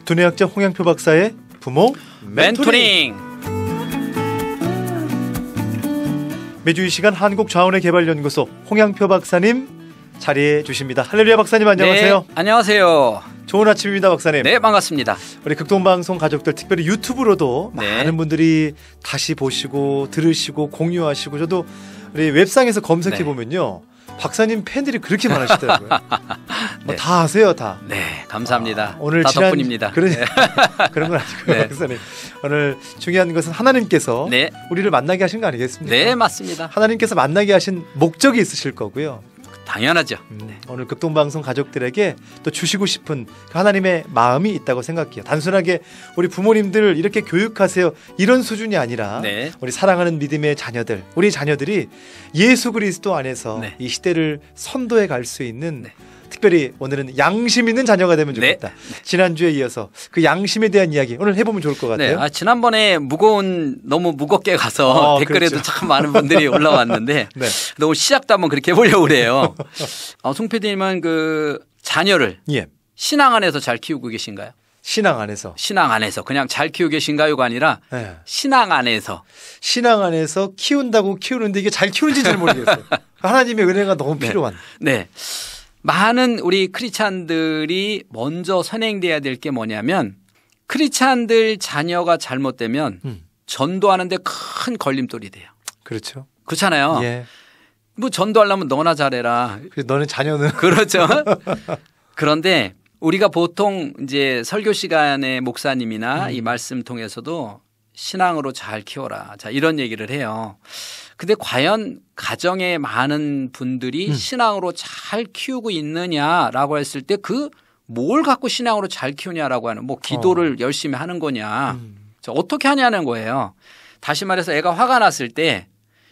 두뇌학자 홍양표 박사의 부모 멘토링. 매주 이 시간 한국자원의개발연구소 홍양표 박사님 자리해 주십니다. 할렐루야 박사님 안녕하세요. 네, 안녕하세요. 좋은 아침입니다 박사님. 네, 반갑습니다. 우리 극동방송 가족들 특별히 유튜브로도 네. 많은 분들이 다시 보시고 들으시고 공유하시고 저도 우리 웹상에서 검색해 보면요 박사님 팬들이 그렇게 많으시더라고요. 네. 다 아세요 다. 네, 감사합니다. 오늘 다 지난 덕분입니다. 그런 네. 그런 건 아니고요 네. 박사님. 오늘 중요한 것은 하나님께서 네. 우리를 만나게 하신 거 아니겠습니까? 네, 맞습니다. 하나님께서 만나게 하신 목적이 있으실 거고요. 당연하죠. 오늘 극동방송 가족들에게 또 주시고 싶은 그 하나님의 마음이 있다고 생각해요. 단순하게 우리 부모님들 이렇게 교육하세요 이런 수준이 아니라 네. 우리 사랑하는 믿음의 자녀들, 우리 자녀들이 예수 그리스도 안에서 네. 이 시대를 선도해 갈 수 있는 네. 특별히 오늘은 양심 있는 자녀가 되면 좋겠다. 네. 지난주에 이어서 그 양심에 대한 이야기 오늘 해보면 좋을 것 네, 같아요. 지난번에 너무 무겁게 가서 댓글에도 그렇죠. 참 많은 분들이 올라왔는데 네. 너무 시작도 한번 그렇게 해보려고 그래요. 송 PD님은 그 자녀를 예. 신앙 안에서 잘 키우고 계신가요? 신앙 안에서. 신앙 안에서 그냥 잘 키우고 계신가요가 아니라 네. 신앙 안에서. 신앙 안에서 키운다고 키우는데 이게 잘 키우는지 잘 모르겠어요. 하나님의 은혜가 너무 필요한. 네. 많은 우리 크리스찬들이 먼저 선행돼야 될 게 뭐냐면 크리스찬들 자녀가 잘못되면 전도하는데 큰 걸림돌이 돼요. 그렇죠. 그렇잖아요. 예. 뭐 전도하려면 너나 잘해라. 너는 자녀는 그렇죠. 그런데 우리가 보통 이제 설교 시간에 목사님이나 이 말씀 통해서도 신앙으로 잘 키워라. 자, 이런 얘기를 해요. 근데 과연 가정에 많은 분들이 신앙으로 잘 키우고 있느냐라고 했을 때 그 뭘 갖고 신앙으로 잘 키우냐라고 하는 뭐 기도를 열심히 하는 거냐. 자, 어떻게 하냐는 거예요. 다시 말해서 애가 화가 났을 때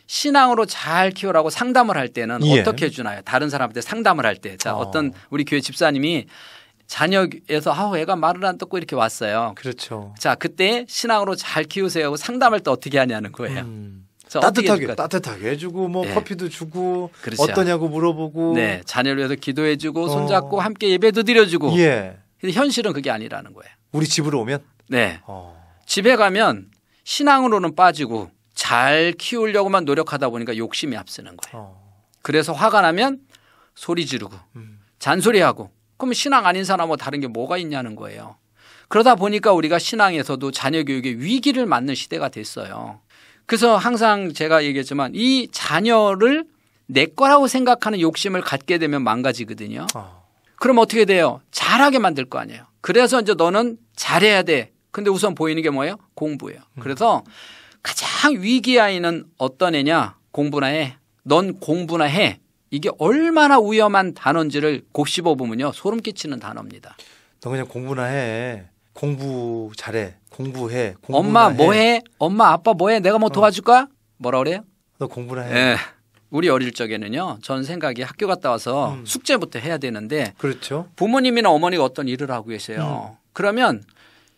신앙으로 잘 키우라고 상담을 할 때는 예. 어떻게 해주나요? 다른 사람한테 상담을 할 때. 자, 어떤 우리 교회 집사님이 자녀에서 애가 말을 안 듣고 이렇게 왔어요. 그렇죠. 자, 그때 신앙으로 잘 키우세요 하고 상담할 때 어떻게 하냐는 거예요. 자, 따뜻하게 해주고 뭐 네. 커피도 주고 그렇죠. 어떠냐고 물어보고. 네, 자녀를 위해서 기도해주고 손잡고 함께 예배도 드려주고. 예. 근데 현실은 그게 아니라는 거예요. 우리 집으로 오면. 네, 집에 가면 신앙으로는 빠지고 잘 키우려고만 노력하다 보니까 욕심이 앞서는 거예요. 그래서 화가 나면 소리 지르고 잔소리하고 그러면 신앙 아닌 사람하고 다른 게 뭐가 있냐는 거예요. 그러다 보니까 우리가 신앙에서도 자녀 교육에 위기를 맞는 시대가 됐어요. 그래서 항상 제가 얘기했지만 이 자녀를 내 거라고 생각하는 욕심을 갖게 되면 망가지거든요. 그럼 어떻게 돼요? 잘하게 만들 거 아니에요. 그래서 이제 너는 잘해야 돼. 근데 우선 보이는 게 뭐예요? 공부예요. 그래서 가장 위기 아이는 어떤 애냐? 공부나 해. 넌 공부나 해. 이게 얼마나 위험한 단어인지를 곱씹어 보면요. 소름 끼치는 단어입니다. 너 그냥 공부나 해. 공부 잘해. 공부해. 엄마 뭐 해? 엄마 아빠 뭐 해? 내가 뭐 도와줄까? 뭐라 그래요? 너 공부나 해. 네. 우리 어릴 적에는요. 전 생각이 학교 갔다 와서 숙제부터 해야 되는데 그렇죠. 부모님이나 어머니가 어떤 일을 하고 계세요. 그러면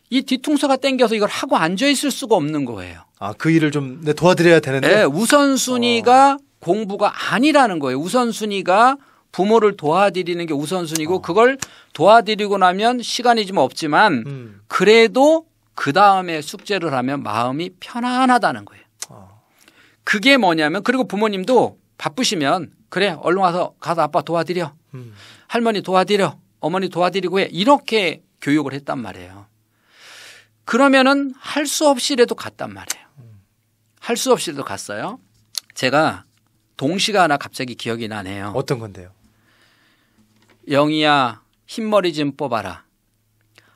이 뒤통수가 땡겨서 이걸 하고 앉아 있을 수가 없는 거예요. 그 일을 좀 도와드려야 되는데. 네, 우선순위가 공부가 아니라는 거예요. 우선순위가 부모를 도와드리는 게 우선순위고 그걸 도와드리고 나면 시간이 좀 없지만 그래도 그 다음에 숙제를 하면 마음이 편안하다는 거예요. 그게 뭐냐면 그리고 부모님도 바쁘시면 그래 얼른 가서 아빠 도와드려. 할머니 도와드려. 어머니 도와드리고 해. 이렇게 교육을 했단 말이에요. 그러면은 할 수 없이라도 갔단 말이에요. 할 수 없이라도 갔어요. 제가 동시가 하나 갑자기 기억이 나네요. 어떤 건데요? 영희야 흰머리 좀 뽑아라.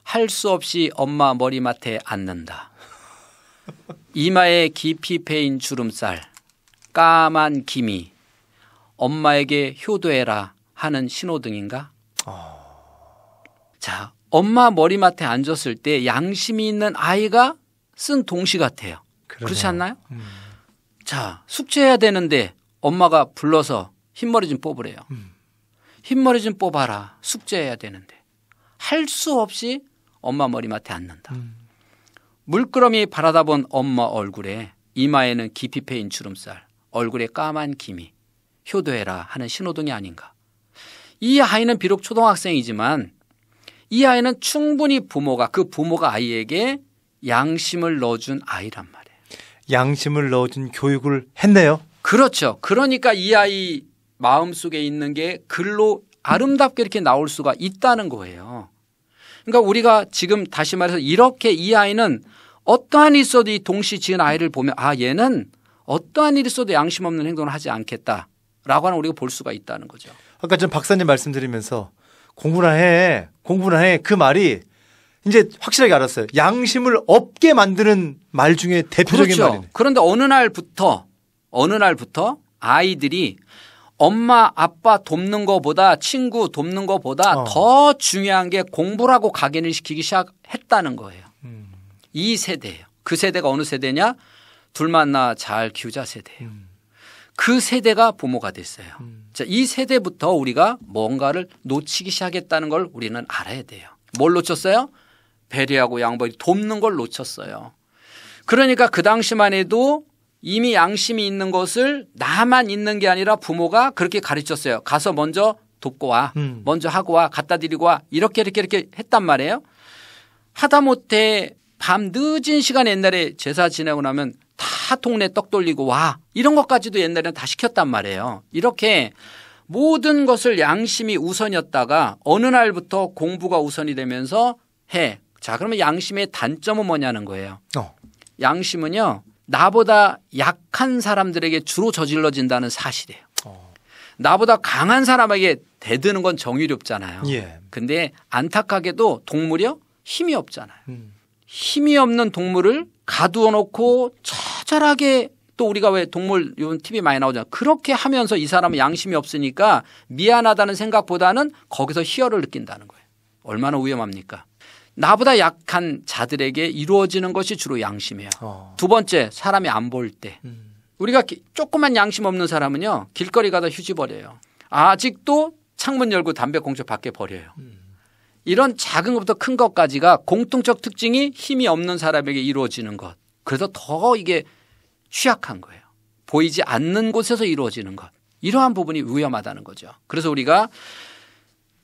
할 수 없이 엄마 머리맡에 앉는다. 이마에 깊이 패인 주름살, 까만 기미, 엄마에게 효도해라 하는 신호등인가? 자, 엄마 머리맡에 앉았을 때 양심이 있는 아이가 쓴 동시 같아요. 그러네요. 그렇지 않나요? 자, 숙제해야 되는데 엄마가 불러서 흰머리 좀 뽑으래요. 흰머리 좀 뽑아라. 숙제해야 되는데. 할 수 없이 엄마 머리맡에 앉는다. 물끄러미 바라다 본 엄마 얼굴에 이마에는 깊이 패인 주름살, 얼굴에 까만 기미, 효도해라 하는 신호등이 아닌가. 이 아이는 비록 초등학생이지만 이 아이는 충분히 그 부모가 아이에게 양심을 넣어준 아이란 말이에요. 양심을 넣어준 교육을 했네요. 그렇죠. 그러니까 이 아이 마음속에 있는 게 글로 아름답게 이렇게 나올 수가 있다는 거예요. 그러니까 우리가 지금 다시 말해서 이렇게 이 아이는 어떠한 일이 있어도 이 동시 지은 아이를 보면 얘는 어떠한 일이 있어도 양심 없는 행동을 하지 않겠다라고 하는 우리가 볼 수가 있다는 거죠. 아까 전 박사님 말씀드리면서 공부나 해 그 말이 이제 확실하게 알았어요. 양심을 없게 만드는 말 중에 대표적인 그렇죠. 말이네. 그런데 어느 날부터 아이들이 엄마 아빠 돕는 것보다 친구 돕는 것보다 더 중요한 게 공부라고 각인을 시키기 시작했다는 거예요. 이 세대예요. 그 세대가 어느 세대냐? 둘 만나 잘 키우자 세대예요. 그 세대가 부모가 됐어요. 자, 이 세대부터 우리가 뭔가를 놓치기 시작했다는 걸 우리는 알아야 돼요. 뭘 놓쳤어요? 배려하고 양보하고 돕는 걸 놓쳤어요. 그러니까 그 당시만 해도 이미 양심이 있는 것을 나만 있는 게 아니라 부모가 그렇게 가르쳤어요. 가서 먼저 돕고 와. 먼저 하고 와. 갖다 드리고 와. 이렇게 했단 말이에요. 하다못해 밤 늦은 시간에 옛날에 제사 지내고 나면 다 동네 떡 돌리고 와. 이런 것까지도 옛날에는 다 시켰단 말이에요. 이렇게 모든 것을 양심이 우선이었다가 어느 날부터 공부가 우선이 되면서 해. 자, 그러면 양심의 단점은 뭐냐는 거예요. 양심은요. 나보다 약한 사람들에게 주로 저질러진다는 사실이에요. 나보다 강한 사람에게 대드는 건 정의롭잖아요. 근데 안타깝게도 동물이요. 힘이 없잖아요. 힘이 없는 동물을 가두어 놓고 처절하게 또 우리가 왜 동물 이런 TV 많이 나오잖아요. 그렇게 하면서 이 사람은 양심이 없으니까 미안하다는 생각보다는 거기서 희열을 느낀다는 거예요. 얼마나 위험합니까? 나보다 약한 자들에게 이루어지는 것이 주로 양심이에요. 두 번째, 사람이 안 볼 때. 우리가 조그만 양심 없는 사람은요. 길거리 가다 휴지 버려요. 아직도 창문 열고 담배꽁초 밖에 버려요. 이런 작은 것부터 큰 것까지가 공통적 특징이 힘이 없는 사람에게 이루어지는 것. 그래서 더 이게 취약한 거예요. 보이지 않는 곳에서 이루어지는 것. 이러한 부분이 위험하다는 거죠. 그래서 우리가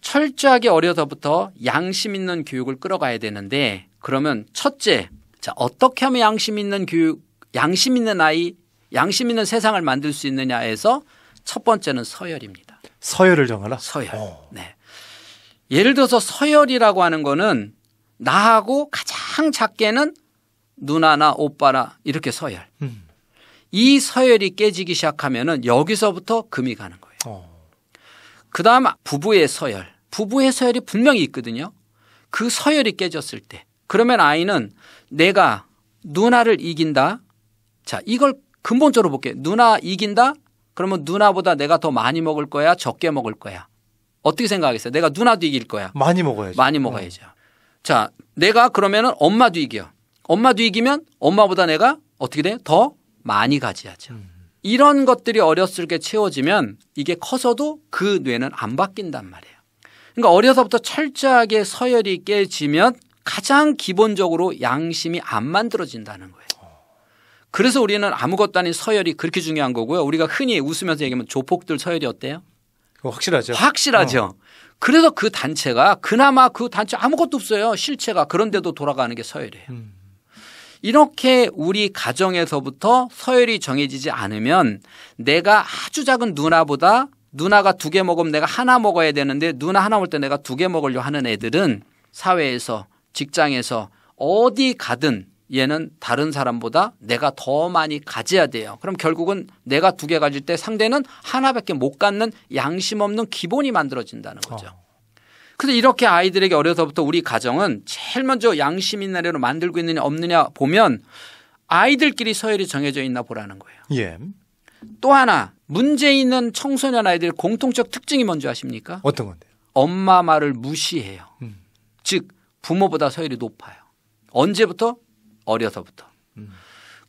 철저하게 어려서부터 양심 있는 교육을 끌어가야 되는데 그러면 첫째, 자, 어떻게 하면 양심 있는 교육, 양심 있는 아이, 양심 있는 세상을 만들 수 있느냐에서 첫 번째는 서열입니다. 서열을 정하라? 서열. 네. 예를 들어서 서열이라고 하는 거는 나하고 가장 작게는 누나나 오빠나 이렇게 서열. 이 서열이 깨지기 시작하면은 여기서부터 금이 가는 거예요. 그다음 부부의 서열. 부부의 서열이 분명히 있거든요. 그 서열이 깨졌을 때 그러면 아이는 내가 누나를 이긴다. 자, 이걸 근본적으로 볼게요. 누나 이긴다? 그러면 누나보다 내가 더 많이 먹을 거야? 적게 먹을 거야? 어떻게 생각하겠어요? 내가 누나도 이길 거야. 많이 먹어야죠. 많이 먹어야죠. 자, 내가 그러면은 엄마도 이겨. 엄마도 이기면 엄마보다 내가 어떻게 돼? 더 많이 가져야죠. 이런 것들이 어렸을 때 채워지면 이게 커서도 그 뇌는 안 바뀐단 말이에요. 그러니까 어려서부터 철저하게 서열이 깨지면 가장 기본적으로 양심이 안 만들어진다는 거예요. 그래서 우리는 아무것도 아닌 서열이 그렇게 중요한 거고요. 우리가 흔히 웃으면서 얘기하면 조폭들 서열이 어때요? 확실하죠. 확실하죠. 그래서 그 단체가 그나마 그 단체 아무것도 없어요. 실체가. 그런데도 돌아가는 게 서열이에요. 이렇게 우리 가정에서부터 서열이 정해지지 않으면 내가 아주 작은 누나보다 누나가 2개 먹으면 내가 하나 먹어야 되는데 누나 하나 먹을 때 내가 2개 먹으려 하는 애들은 사회에서 직장에서 어디 가든 얘는 다른 사람보다 내가 더 많이 가져야 돼요. 그럼 결국은 내가 2개 가질 때 상대는 하나밖에 못 갖는 양심 없는 기본이 만들어진다는 거죠. 그래서 이렇게 아이들에게 어려서부터 우리 가정은 제일 먼저 양심 있는 애로 만들고 있느냐 없느냐 보면 아이들끼리 서열이 정해져 있나 보라는 거예요. 예. 또 하나 문제 있는 청소년 아이들 공통적 특징이 뭔지 아십니까? 어떤 건데요? 엄마 말을 무시해요. 즉 부모보다 서열이 높아요. 언제부터? 어려서부터.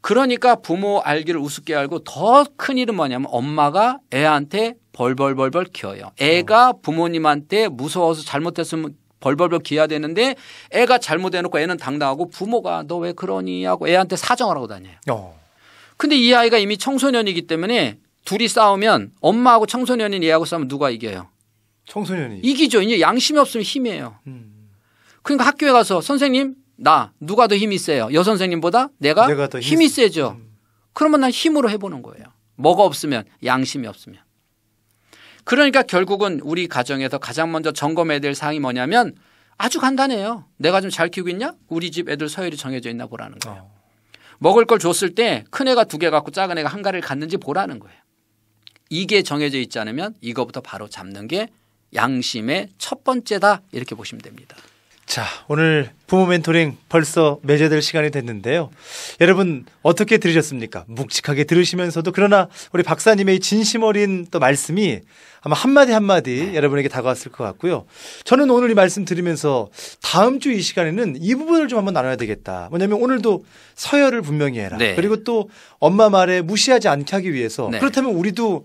그러니까 부모 알기를 우습게 알고 더 큰 일은 뭐냐면 엄마가 애한테 벌벌벌벌 기어요. 애가 부모님한테 무서워서 잘못했으면 벌벌벌 기어야 되는데 애가 잘못해놓고 애는 당당하고 부모가 너 왜 그러니 하고 애한테 사정을 하고 다녀요. 근데 이 아이가 이미 청소년이기 때문에 둘이 싸우면 엄마하고 청소년인 얘하고 싸우면 누가 이겨요? 청소년이. 이기죠. 이제 양심이 없으면 힘이에요. 그러니까 학교에 가서 선생님 나 누가 더 힘이 세요? 여선생님보다 내가 더 힘이 세죠. 그러면 난 힘으로 해보는 거예요. 뭐가 없으면 양심이 없으면. 그러니까 결국은 우리 가정에서 가장 먼저 점검해야 될 사항이 뭐냐면 아주 간단해요. 내가 좀 잘 키우고 있냐? 우리 집 애들 서열이 정해져 있나 보라는 거예요. 먹을 걸 줬을 때 큰 애가 2개 갖고 작은 애가 1가를 갖는지 보라는 거예요. 이게 정해져 있지 않으면 이거부터 바로 잡는 게 양심의 첫 번째다 이렇게 보시면 됩니다. 자, 오늘 부모 멘토링 벌써 매제될 시간이 됐는데요. 여러분 어떻게 들으셨습니까? 묵직하게 들으시면서도 그러나 우리 박사님의 진심 어린 또 말씀이 아마 한마디 한마디 여러분에게 다가왔을 것 같고요. 저는 오늘 이 말씀 들으면서 다음 주 이 시간에는 이 부분을 좀 한번 나눠야 되겠다. 뭐냐면 오늘도 서열을 분명히 해라. 네. 그리고 또 엄마 말에 무시하지 않게 하기 위해서 네. 그렇다면 우리도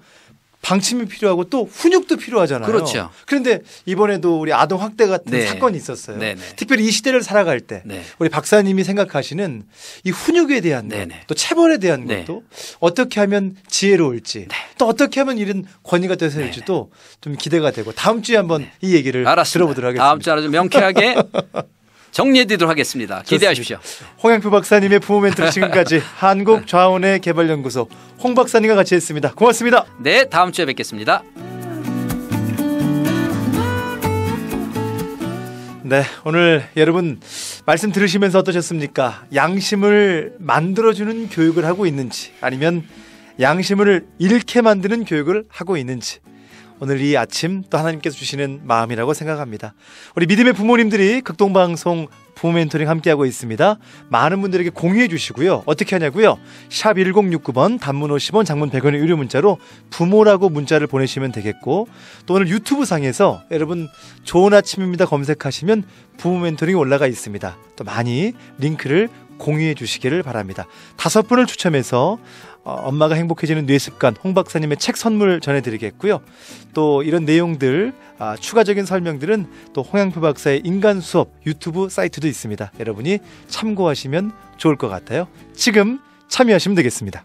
방침이 필요하고 또 훈육도 필요하잖아요. 그렇죠. 그런데 이번에도 우리 아동 학대 같은 네. 사건이 있었어요. 네네. 특별히 이 시대를 살아갈 때 네. 우리 박사님이 생각하시는 이 훈육에 대한 것, 네네. 또 체벌에 대한 네. 것도 어떻게 하면 지혜로울지 네. 또 어떻게 하면 이런 권위가 되서일지도 좀 기대가 되고 다음 주에 한번 이 얘기를 알았습니다. 들어보도록 하겠습니다. 다음 주에 아주 명쾌하게 정리해드리도록 하겠습니다. 기대하십시오. 홍양표 박사님의 부모 멘토 지금까지 한국좌원의 개발연구소 홍 박사님과 같이 했습니다. 고맙습니다. 네, 다음 주에 뵙겠습니다. 네, 오늘 여러분 말씀 들으시면서 어떠셨습니까? 양심을 만들어주는 교육을 하고 있는지 아니면 양심을 잃게 만드는 교육을 하고 있는지 오늘 이 아침 또 하나님께서 주시는 마음이라고 생각합니다. 우리 믿음의 부모님들이 극동방송 부모 멘토링 함께하고 있습니다. 많은 분들에게 공유해 주시고요. 어떻게 하냐고요? 샵 1069번 단문 50원 장문 100원의 유료 문자로 부모라고 문자를 보내시면 되겠고 또 오늘 유튜브 상에서 여러분 좋은 아침입니다 검색하시면 부모 멘토링이 올라가 있습니다. 또 많이 링크를 공유해 주시기를 바랍니다. 5분을 추첨해서 엄마가 행복해지는 뇌습관 홍 박사님의 책 선물 전해드리겠고요. 또 이런 내용들 추가적인 설명들은 또 홍양표 박사의 인간 수업 유튜브 사이트도 있습니다. 여러분이 참고하시면 좋을 것 같아요. 지금 참여하시면 되겠습니다.